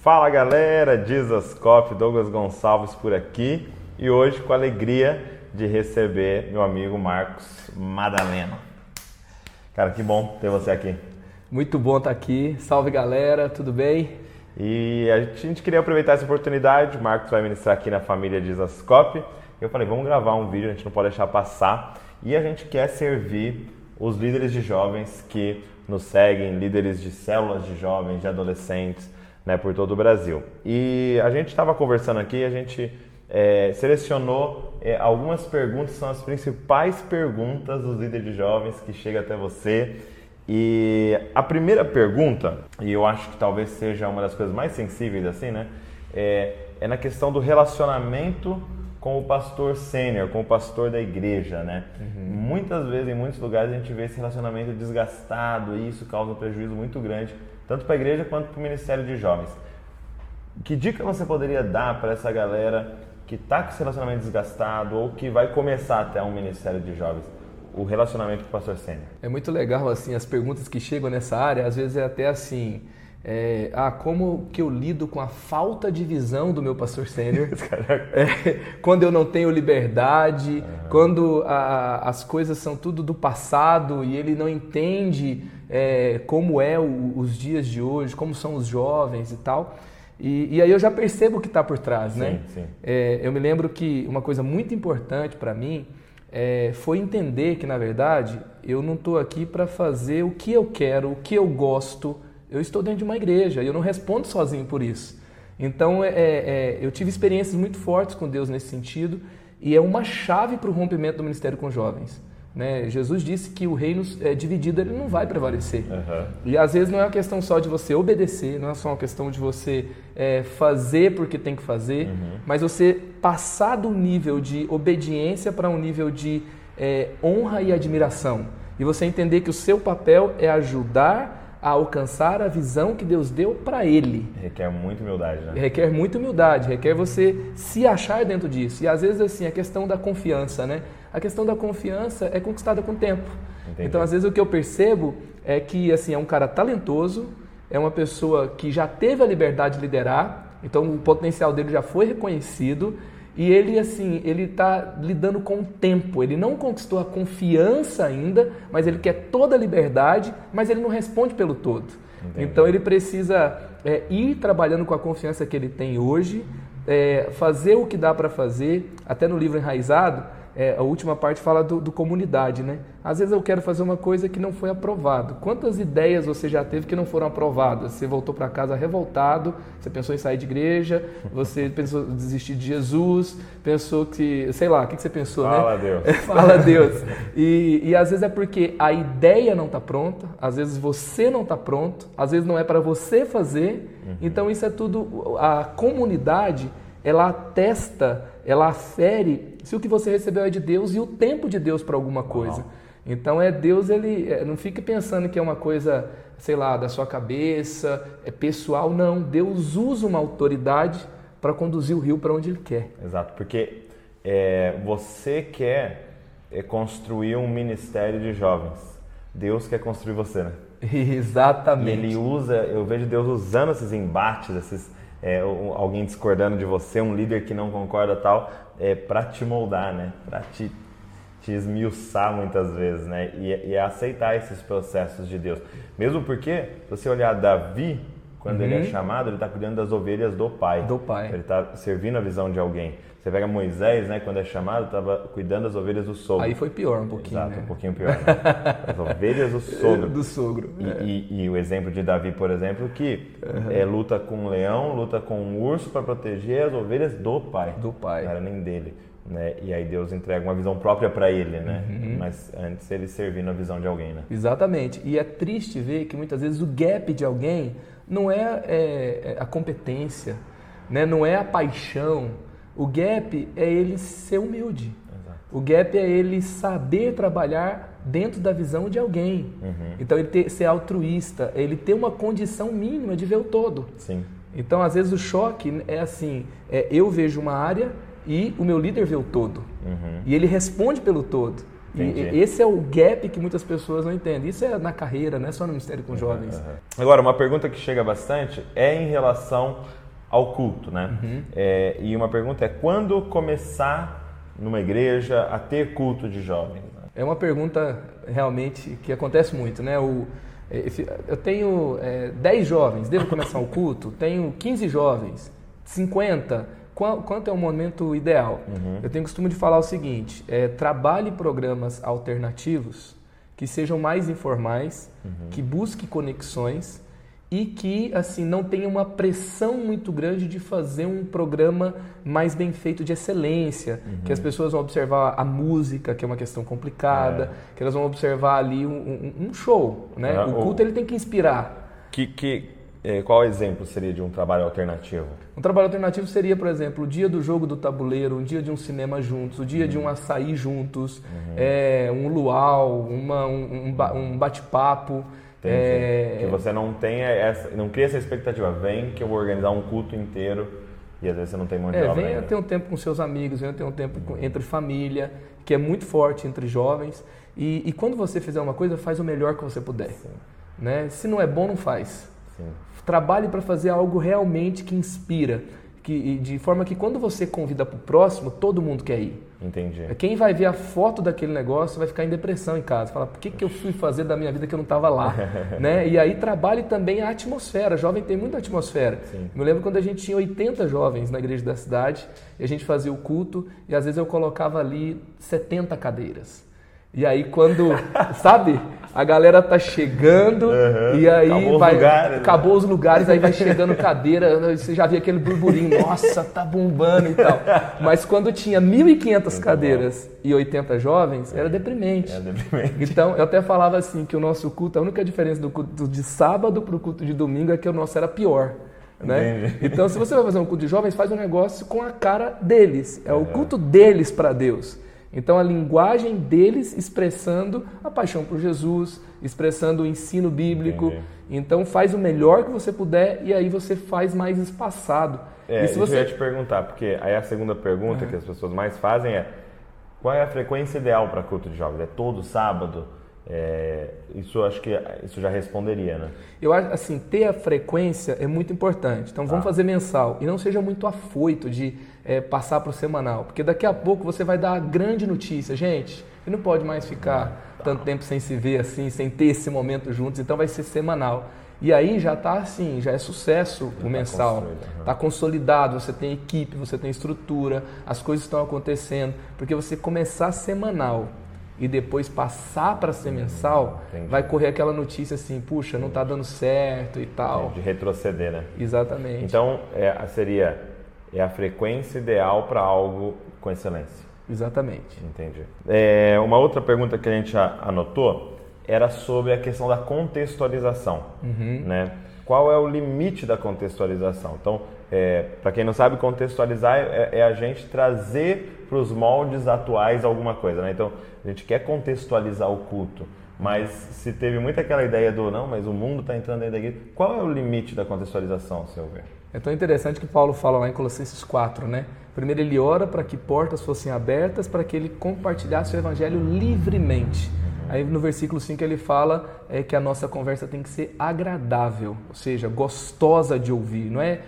Fala galera, Jesus Cop, Douglas Gonçalves por aqui e hoje com a alegria de receber meu amigo Marcos Madaleno. Cara, que bom ter você aqui. Muito bom estar aqui. Salve galera, tudo bem? E a gente queria aproveitar essa oportunidade, o Marcos vai ministrar aqui na família Jesus Cop. Eu falei, vamos gravar um vídeo, a gente não pode deixar passar. E a gente quer servir os líderes de jovens que nos seguem, líderes de células de jovens, de adolescentes, né, por todo o Brasil. E a gente estava conversando aqui, a gente selecionou algumas perguntas, são as principais perguntas dos líderes de jovens que chegam até você. E a primeira pergunta, e eu acho que talvez seja uma das coisas mais sensíveis assim, né, é na questão do relacionamento com o pastor sênior, com o pastor da igreja, né? Muitas vezes, em muitos lugares, a gente vê esse relacionamento desgastado e isso causa um prejuízo muito grande, tanto para a igreja quanto para o ministério de jovens. Que dica você poderia dar para essa galera que está com esse relacionamento desgastado ou que vai começar até um ministério de jovens? O relacionamento com o pastor sênior. É muito legal, assim, as perguntas que chegam nessa área, às vezes é até assim... como que eu lido com a falta de visão do meu pastor sênior, quando eu não tenho liberdade, quando as coisas são tudo do passado e ele não entende como os dias de hoje, como são os jovens e tal. E aí eu já percebo o que está por trás, né? Sim. Eu me lembro que uma coisa muito importante para mim foi entender que, na verdade, eu não estou aqui para fazer o que eu quero, o que eu gosto. Eu estou dentro de uma igreja e eu não respondo sozinho por isso. Então, eu tive experiências muito fortes com Deus nesse sentido e é uma chave para o rompimento do ministério com jovens. Né? Jesus disse que o reino dividido ele não vai prevalecer. E às vezes não é uma questão só de você obedecer, não é só uma questão de você fazer porque tem que fazer, mas você passar do nível de obediência para um nível de honra e admiração. E você entender que o seu papel é ajudar a alcançar a visão que Deus deu para ele. Requer muita humildade, né? Requer muita humildade, requer você se achar dentro disso. E às vezes assim, a questão da confiança, né? A questão da confiança é conquistada com o tempo. Entendi. Então às vezes o que eu percebo é que assim, é um cara talentoso, é uma pessoa que já teve a liberdade de liderar, então o potencial dele já foi reconhecido, e ele assim, ele está lidando com o tempo, ele não conquistou a confiança ainda, mas ele quer toda a liberdade, mas ele não responde pelo todo. Entendi. Então ele precisa ir trabalhando com a confiança que ele tem hoje, fazer o que dá para fazer. Até no livro Enraizado, a última parte fala do comunidade, né? Às vezes eu quero fazer uma coisa que não foi aprovado. Quantas ideias você já teve que não foram aprovadas? Você voltou para casa revoltado, você pensou em sair de igreja, você pensou em desistir de Jesus, pensou que, sei lá, o que você pensou, Fala, né? Deus. Fala Deus. E às vezes é porque a ideia não está pronta, às vezes você não está pronto, às vezes não é para você fazer. Então isso é tudo, a comunidade, ela atesta, ela afere se o que você recebeu é de Deus e o tempo de Deus para alguma coisa. Então Deus, ele não fica pensando que é uma coisa, sei lá, da sua cabeça, pessoal, não. Deus usa uma autoridade para conduzir o rio para onde Ele quer. Exato, porque você quer construir um ministério de jovens. Deus quer construir você, né? Exatamente. E Ele usa, eu vejo Deus usando esses embates, alguém discordando de você, um líder que não concorda tal, para te moldar, né? Para te esmiuçar muitas vezes, né? E aceitar esses processos de Deus. Mesmo porque, se você olhar Davi, quando ele é chamado, ele está cuidando das ovelhas do pai. Do pai. Ele está servindo a visão de alguém. Você pega Moisés, né? Quando é chamado, estava cuidando das ovelhas do sogro. Aí foi pior um pouquinho, Exato, né? Um pouquinho pior. Né? As ovelhas do sogro. Do sogro. E o exemplo de Davi, por exemplo, que luta com um leão, luta com um urso para proteger as ovelhas do pai. Do pai. Não era nem dele. Né? E aí Deus entrega uma visão própria para ele, né? Mas antes ele servindo a visão de alguém, né? Exatamente. E é triste ver que muitas vezes o gap de alguém não é a competência, né? Não é a paixão. O gap é ele ser humilde. Exato. O gap é ele saber trabalhar dentro da visão de alguém. Então ele ser altruísta, ele ter uma condição mínima de ver o todo. Sim. Então às vezes o choque é assim, eu vejo uma área e o meu líder vê o todo. E ele responde pelo todo. Entendi. E esse é o gap que muitas pessoas não entendem. Isso é na carreira, não é só no Ministério com Jovens. Agora, uma pergunta que chega bastante é em relação ao culto, né? E uma pergunta é, quando começar numa igreja a ter culto de jovens? É uma pergunta realmente que acontece muito, né? Eu tenho 10 jovens, devo começar o culto? Tenho 15 jovens, 50. Quanto é o momento ideal? Eu tenho costume de falar o seguinte, trabalhe programas alternativos que sejam mais informais, que busque conexões e que assim não tenha uma pressão muito grande de fazer um programa mais bem feito de excelência, que as pessoas vão observar a música, que é uma questão complicada, que elas vão observar ali um show, né? O culto ele tem que inspirar. Qual exemplo seria de um trabalho alternativo? Um trabalho alternativo seria, por exemplo, o dia do jogo do tabuleiro, um dia de um cinema juntos, o dia de um açaí juntos, um luau, um bate-papo. Que você não tenha não cria essa expectativa. Vem que eu vou organizar um culto inteiro e às vezes você não tem mão de obra. Venha ter um tempo com seus amigos, venha ter um tempo entre família, que é muito forte entre jovens. E quando você fizer uma coisa, faz o melhor que você puder. Né? Se não é bom, não faz. Sim. Trabalhe para fazer algo realmente que inspira, de forma que quando você convida para o próximo, todo mundo quer ir. Entendi. Quem vai ver a foto daquele negócio vai ficar em depressão em casa, falar, por que eu fui fazer da minha vida que eu não estava lá? Né? E aí trabalhe também a atmosfera, jovem tem muita atmosfera. Sim. Me lembro quando a gente tinha 80 jovens na igreja da cidade, e a gente fazia o culto, e às vezes eu colocava ali 70 cadeiras. E aí quando, sabe, a galera tá chegando e aí acabou os lugares, aí vai chegando cadeira, você já via aquele burburinho, nossa, tá bombando e tal. Mas quando tinha 1.500 cadeiras e 80 jovens, era deprimente. Então, eu até falava assim, que o nosso culto, a única diferença do culto de sábado pro culto de domingo é que o nosso era pior. Né? Então, se você vai fazer um culto de jovens, faz um negócio com a cara deles, é o culto deles para Deus. Então, a linguagem deles expressando a paixão por Jesus, expressando o ensino bíblico. Entendi. Então, faz o melhor que você puder e aí você faz mais espaçado. E se você... eu ia te perguntar, porque aí a segunda pergunta que as pessoas mais fazem é qual é a frequência ideal para culto de jovens? É todo sábado? Isso acho que isso já responderia, né? Eu acho assim, ter a frequência é muito importante. Então vamos fazer mensal e não seja muito afoito de passar para o semanal, porque daqui a pouco você vai dar a grande notícia, gente, e não pode mais ficar tanto tempo sem se ver assim, sem ter esse momento juntos, então vai ser semanal. E aí já está assim, já é sucesso o mensal, está consolidado, você tem equipe, você tem estrutura, as coisas estão acontecendo, porque você começar semanal e depois passar para ser mensal, vai correr aquela notícia assim, puxa, não está dando certo e tal. De retroceder, né? Exatamente. Então, seria a frequência ideal para algo com excelência. Exatamente. Entendi. Uma outra pergunta que a gente anotou era sobre a questão da contextualização, né? Qual é o limite da contextualização? Então, para quem não sabe, contextualizar é a gente trazer para os moldes atuais alguma coisa, né? Então, a gente quer contextualizar o culto, mas se teve muito aquela ideia do não, mas o mundo está entrando dentro da igreja, qual é o limite da contextualização, se eu ver? É tão interessante que Paulo fala lá em Colossenses 4, né? Primeiro ele ora para que portas fossem abertas, para que ele compartilhasse o evangelho livremente. Aí no versículo 5 ele fala que a nossa conversa tem que ser agradável, ou seja, gostosa de ouvir. Não é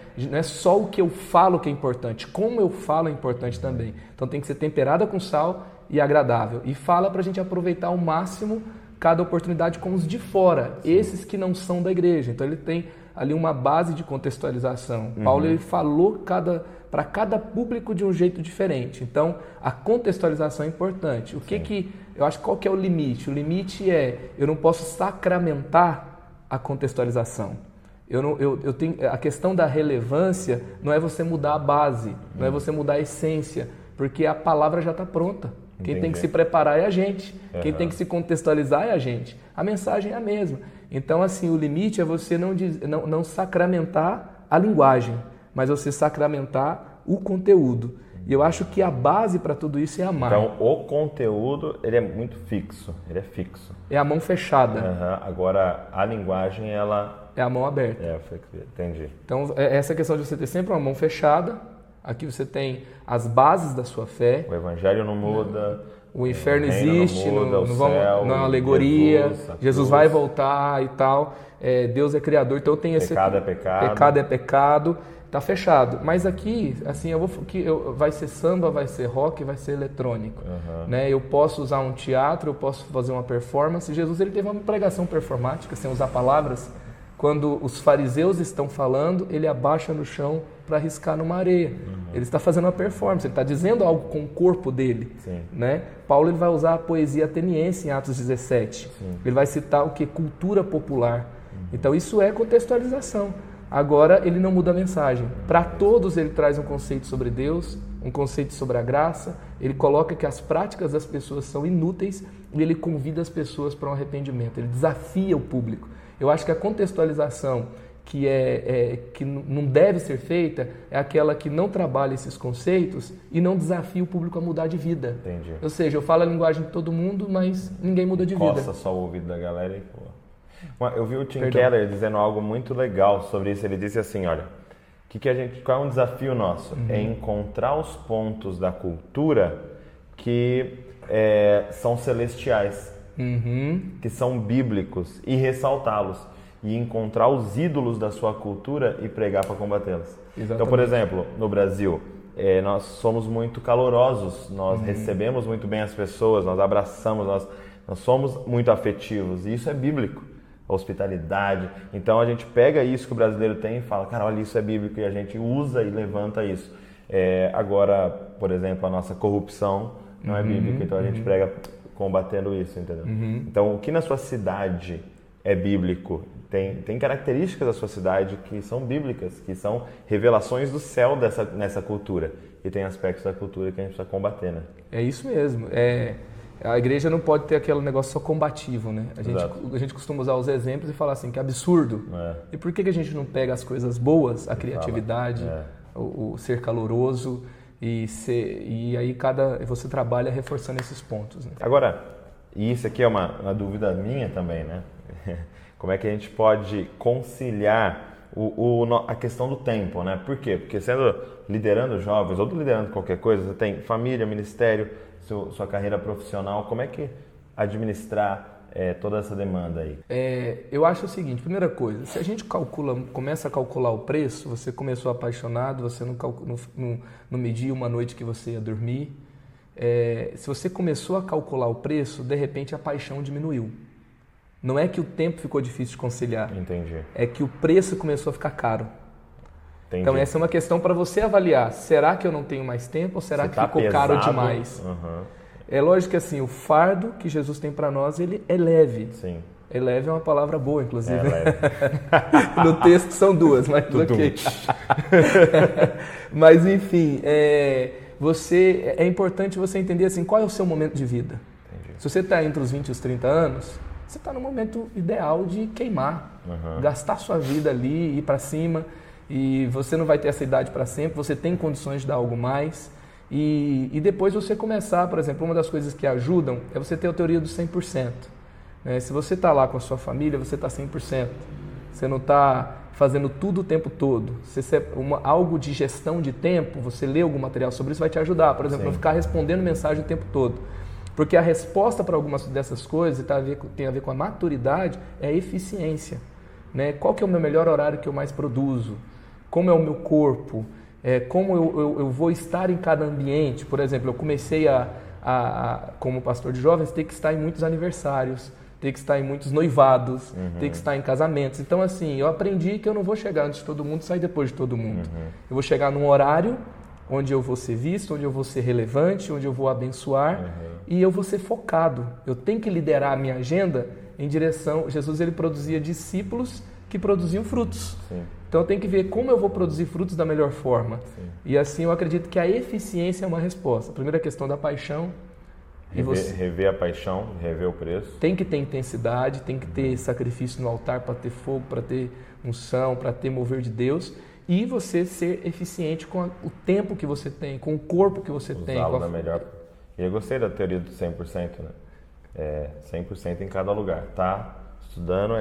só o que eu falo que é importante, como eu falo é importante também. Então tem que ser temperada com sal e agradável. E fala para a gente aproveitar ao máximo cada oportunidade com os de fora, esses que não são da igreja. Então ele tem ali uma base de contextualização. Paulo ele falou para cada público de um jeito diferente. Então a contextualização é importante. Eu acho qual que é o limite? O limite eu não posso sacramentar a contextualização. Eu tenho, a questão da relevância não é você mudar a base, não é você mudar a essência, porque a palavra já está pronta. Quem tem que se preparar é a gente, quem tem que se contextualizar é a gente. A mensagem é a mesma. Então, assim, o limite é você não sacramentar a linguagem, mas você sacramentar o conteúdo. E eu acho que a base para tudo isso é amar. Então, o conteúdo, ele é muito fixo, ele é fixo. É a mão fechada. Agora, a linguagem, ela... é a mão aberta. Entendi. Então, essa questão de você ter sempre uma mão fechada, Aqui você tem as bases da sua fé. O evangelho não muda. O inferno existe, não muda, não é uma alegoria. Jesus vai voltar e tal. Deus é criador, então eu tenho esse... Pecado é pecado. Pecado é pecado. Tá fechado. Mas aqui, assim, vai ser samba, vai ser rock, vai ser eletrônico. Né? Eu posso usar um teatro, eu posso fazer uma performance. Jesus, ele teve uma pregação performática, sem usar palavras. Quando os fariseus estão falando, ele abaixa no chão para riscar numa areia. Ele está fazendo uma performance, ele está dizendo algo com o corpo dele. Né? Paulo, ele vai usar a poesia ateniense em Atos 17. Ele vai citar o que? Cultura popular. Então isso é contextualização. Agora, ele não muda a mensagem. Para todos, ele traz um conceito sobre Deus, um conceito sobre a graça. Ele coloca que as práticas das pessoas são inúteis e ele convida as pessoas para um arrependimento. Ele desafia o público. Eu acho que a contextualização que não deve ser feita é aquela que não trabalha esses conceitos e não desafia o público a mudar de vida. Entendi. Ou seja, eu falo a linguagem de todo mundo, mas ninguém muda de vida. Coça só o ouvido da galera e pô. Eu vi o Tim Keller dizendo algo muito legal sobre isso. Ele disse assim, olha, qual é um desafio nosso? É encontrar os pontos da cultura que são celestiais, que são bíblicos e ressaltá-los. E encontrar os ídolos da sua cultura e pregar para combatê-los. Então, por exemplo, no Brasil, nós somos muito calorosos, nós recebemos muito bem as pessoas, nós abraçamos, nós somos muito afetivos. E isso é bíblico. Hospitalidade. Então a gente pega isso que o brasileiro tem e fala, cara, olha, isso é bíblico, e a gente usa e levanta isso. Agora, por exemplo, a nossa corrupção não é bíblica, então a gente prega combatendo isso, entendeu? Então, o que na sua cidade é bíblico, tem características da sua cidade que são bíblicas, que são revelações do céu nessa cultura, e tem aspectos da cultura que a gente precisa combater, né? É isso mesmo. A igreja não pode ter aquele negócio só combativo, né? A gente costuma usar os exemplos e falar assim, que absurdo. E por que a gente não pega as coisas boas, a criatividade, o ser caloroso, e aí você trabalha reforçando esses pontos, né? Agora, e isso aqui é uma dúvida minha também, né? Como é que a gente pode conciliar a questão do tempo, né? Por quê? Porque liderando jovens ou liderando qualquer coisa, você tem família, ministério, sua carreira profissional, como é que administrar toda essa demanda aí? Eu acho o seguinte, primeira coisa, se a gente começa a calcular o preço, você começou apaixonado, você não mediu uma noite que você ia dormir, se você começou a calcular o preço, de repente a paixão diminuiu. Não é que o tempo ficou difícil de conciliar. Entendi. É que o preço começou a ficar caro. Entendi. Então essa é uma questão para você avaliar. Será que eu não tenho mais tempo ou será que ficou caro demais? É lógico que assim, o fardo que Jesus tem para nós, ele é leve. Sim. É leve é uma palavra boa, inclusive. Leve. No texto são duas, mas ok. Mas enfim, é importante você entender assim, qual é o seu momento de vida. Entendi. Se você está entre os 20 e os 30 anos, você está no momento ideal de queimar, gastar sua vida ali, ir para cima, e você não vai ter essa idade para sempre, você tem condições de dar algo mais, e depois você começar, por exemplo, uma das coisas que ajudam é você ter a teoria do 100%. Né? Se você está lá com a sua família, você está 100%. Você não está fazendo tudo o tempo todo. Algo de gestão de tempo, você lê algum material sobre isso, vai te ajudar. Por exemplo, não ficar respondendo mensagem o tempo todo. Porque a resposta para algumas dessas coisas tem a ver com a maturidade, é a eficiência. Né? Qual que é o meu melhor horário que eu mais produzo? Como é o meu corpo? Como eu vou estar em cada ambiente? Por exemplo, eu comecei como pastor de jovens, ter que estar em muitos aniversários, ter que estar em muitos noivados, ter que estar em casamentos. Então, assim, eu aprendi que eu não vou chegar antes de todo mundo e sair depois de todo mundo. Eu vou chegar num horário onde eu vou ser visto, onde eu vou ser relevante, onde eu vou abençoar e eu vou ser focado. Eu tenho que liderar a minha agenda em direção... Jesus, ele produzia discípulos que produziam frutos. Sim. Então eu tenho que ver como eu vou produzir frutos da melhor forma. Sim. E assim eu acredito que a eficiência é uma resposta. A primeira questão da paixão. Rever a paixão, rever o preço. Tem que ter intensidade, tem que ter sacrifício no altar para ter fogo, para ter unção, para ter mover de Deus. E você ser eficiente com o tempo que você tem, com o corpo que você tem. Usá-lo da melhor... E eu gostei da teoria do 100%, né? 100% em cada lugar. Tá estudando,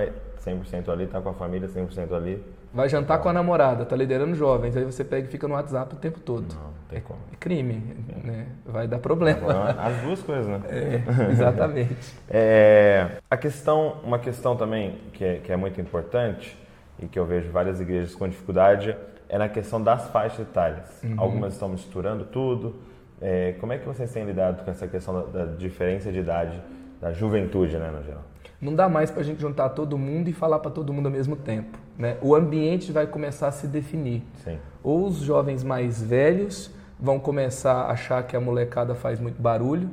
100% ali, tá com a família, 100% ali. Vai jantar com a namorada, tá liderando jovens, aí você pega e fica no WhatsApp o tempo todo. Não tem como. É crime, né? Vai dar problema. As duas coisas, né? Exatamente. Uma questão também que é muito importante e que eu vejo várias igrejas com dificuldade é na questão das faixas etárias. Algumas estão misturando tudo. Como é que vocês têm lidado com essa questão da diferença de idade, da juventude, né, no geral? Não dá mais para a gente juntar todo mundo e falar para todo mundo ao mesmo tempo, né? O ambiente vai começar a se definir. Sim. Ou os jovens mais velhos vão começar a achar que a molecada faz muito barulho,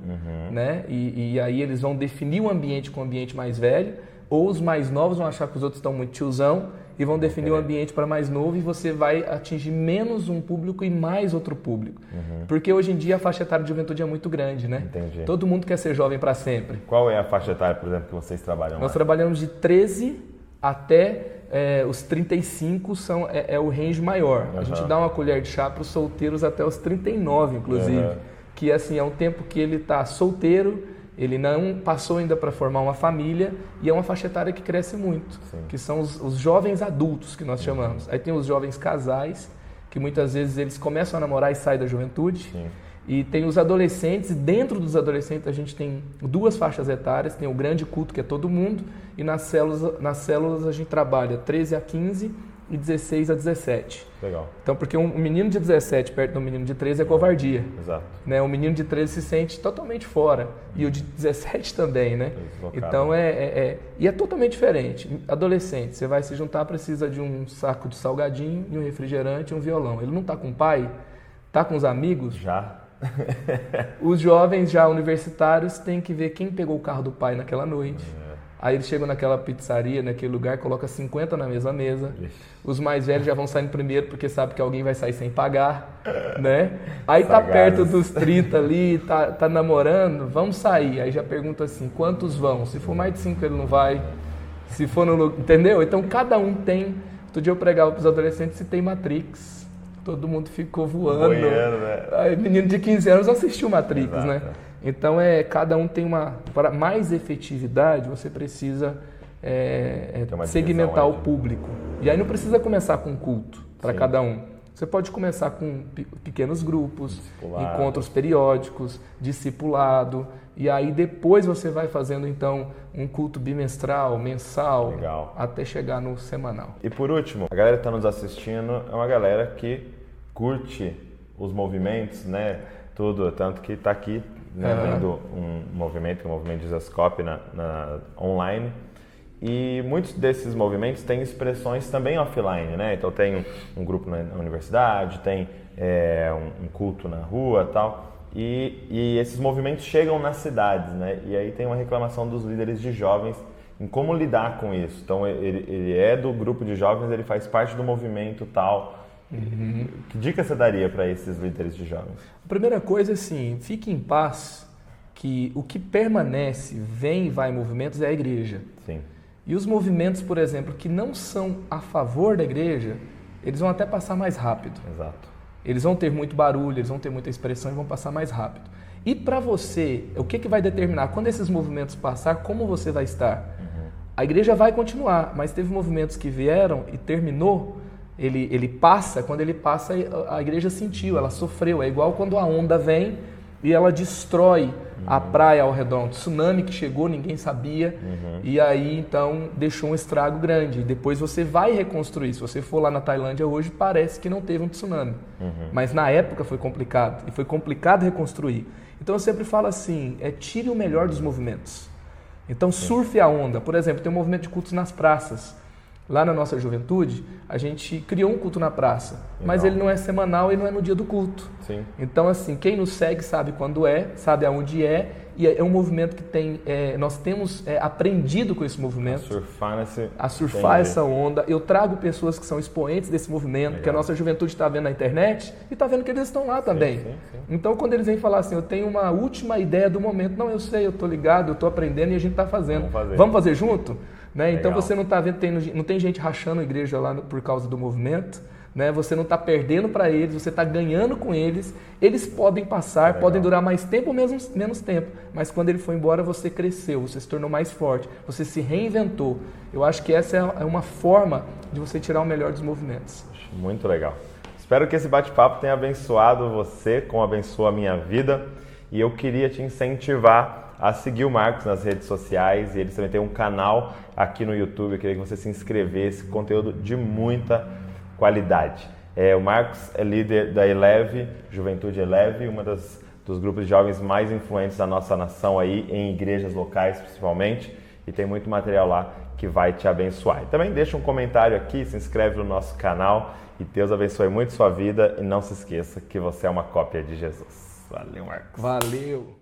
né? E aí eles vão definir o ambiente com o ambiente mais velho, ou os mais novos vão achar que os outros estão muito tiozão e vão definir o ambiente para mais novo e você vai atingir menos um público e mais outro público. Porque hoje em dia a faixa etária de juventude é muito grande, né? Entendi. Todo mundo quer ser jovem para sempre. Qual é a faixa etária, por exemplo, que vocês trabalham Nós lá? trabalhamos de 13 até os 35 é o range maior. A gente dá uma colher de chá para os solteiros até os 39, inclusive. Que assim, é um tempo que ele está solteiro, ele não passou ainda para formar uma família e é uma faixa etária que cresce muito, que são os jovens adultos que nós chamamos. Aí tem os jovens casais, que muitas vezes eles começam a namorar e saem da juventude. Sim. E tem os adolescentes, e dentro dos adolescentes a gente tem duas faixas etárias, tem o grande culto, que é todo mundo, e nas células a gente trabalha 13 a 15 e 16 a 17. Legal. Então, porque um menino de 17 perto do menino de 13 é covardia. Exato. Né? O menino de 13 se sente totalmente fora, e o de 17 também, né? Deslocado. Então, e é totalmente diferente. Adolescente, você vai se juntar, precisa de um saco de salgadinho, de um refrigerante e um violão. Ele não está com o pai, está com os amigos. Já. Os jovens já universitários têm que ver quem pegou o carro do pai naquela noite. Aí eles chegam naquela pizzaria, naquele lugar, coloca 50 na mesma mesa. Os mais velhos já vão saindo primeiro porque sabe que alguém vai sair sem pagar, né? Aí tá perto dos 30 ali, tá namorando, vamos sair. Aí já pergunta assim, quantos vão? Se for mais de 5 ele não vai. Se for no... Entendeu? Então cada um tem... Outro dia eu pregava para os adolescentes se tem Matrix. Todo mundo ficou voando. Boiando, né? Aí, menino de 15 anos assistiu Matrix, Exato. né? Então, cada um tem para mais efetividade, você precisa segmentar o público. E aí não precisa começar com culto para cada um. Você pode começar com pequenos grupos, encontros periódicos, discipulado, e aí depois você vai fazendo então um culto bimestral, mensal, Legal. Até chegar no semanal. E por último, a galera que está nos assistindo é uma galera que curte os movimentos, né? Tudo, tanto que está aqui, né, vendo um movimento, que é o movimento de Zascope online. E muitos desses movimentos têm expressões também offline, né? Então tem um grupo na universidade, tem um culto na rua e tal. E esses movimentos chegam nas cidades, né? E aí tem uma reclamação dos líderes de jovens em como lidar com isso. Então ele é do grupo de jovens, ele faz parte do movimento tal. Que dica você daria para esses líderes de jovens? A primeira coisa é assim, fique em paz, que o que permanece, vem e vai em movimentos é a igreja. Sim. E os movimentos, por exemplo, que não são a favor da igreja, eles vão até passar mais rápido. Exato. Eles vão ter muito barulho, eles vão ter muita expressão e vão passar mais rápido. E para você, o que vai determinar quando esses movimentos passar, como você vai estar? A igreja vai continuar, mas teve movimentos que vieram e terminou. Ele passa, quando ele passa, a igreja sentiu, ela sofreu. É igual quando a onda vem e ela destrói a praia ao redor. Um tsunami que chegou, ninguém sabia, e aí então deixou um estrago grande. E depois você vai reconstruir. Se você for lá na Tailândia hoje, parece que não teve um tsunami. Mas na época foi complicado, e foi complicado reconstruir. Então eu sempre falo assim, tire o melhor dos movimentos. Então surfe a onda. Por exemplo, tem um movimento de cultos nas praças. Lá na nossa juventude, a gente criou um culto na praça, mas ele não é semanal e não é no dia do culto. Sim. Então, assim, quem nos segue sabe quando sabe aonde e é um movimento que nós temos aprendido com esse movimento. A surfar essa onda. Eu trago pessoas que são expoentes desse movimento, Legal. Que a nossa juventude está vendo na internet e está vendo que eles estão lá também. Sim. Então, quando eles vêm falar assim, eu tenho uma última ideia do momento, não, eu sei, eu estou ligado, eu estou aprendendo e a gente está fazendo. Vamos fazer junto? Né? Então você não está vendo, não tem gente rachando a igreja lá por causa do movimento, né? Você não está perdendo para eles, você está ganhando com eles. Eles podem passar, podem durar mais tempo ou menos tempo, mas quando ele foi embora você cresceu, você se tornou mais forte, você se reinventou. Eu acho que essa é uma forma de você tirar o melhor dos movimentos. Muito legal. Espero que esse bate-papo tenha abençoado você, como abençoou a minha vida. E eu queria te incentivar a seguir o Marcos nas redes sociais. E ele também tem um canal aqui no YouTube. Eu queria que você se inscrevesse. Conteúdo de muita qualidade. O Marcos é líder da Eleve, Juventude Eleve, dos grupos de jovens mais influentes da nossa nação aí, em igrejas locais principalmente. E tem muito material lá que vai te abençoar. E também deixa um comentário aqui, se inscreve no nosso canal. E Deus abençoe muito sua vida. E não se esqueça que você é uma cópia de Jesus. Valeu, Marcos. Valeu.